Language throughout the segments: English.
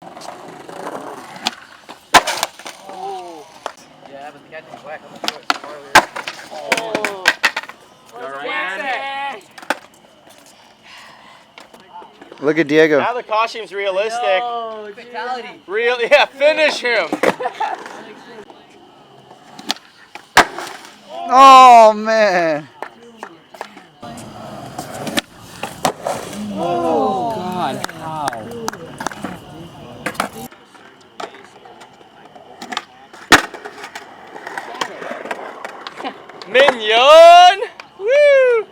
Oh. Yeah, but the guy didn't whack. I'm gonna throw it earlier. Oh. Look at Diego. Now the costume's realistic. No, fatality. Real, yeah, finish him. Oh man. Oh God, how? Mignon! Woo!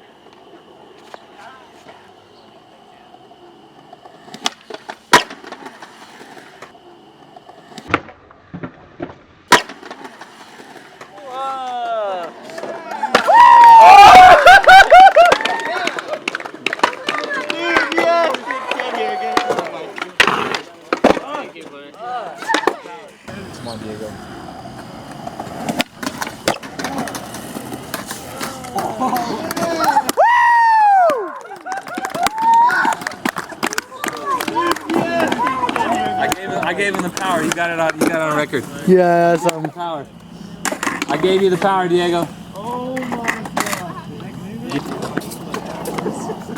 Whoa. Dude, yes! Thank you, buddy. Come on, Diego. I gave him the power. You got it on. You got it on record. Yeah, Power. I gave you the power, Diego. Oh my God.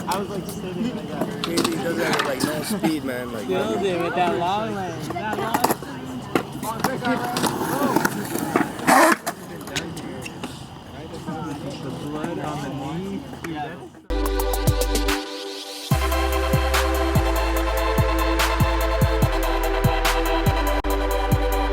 I was like sitting like that. He does that with like no speed, man. Like, Killed it with that long lane. That long.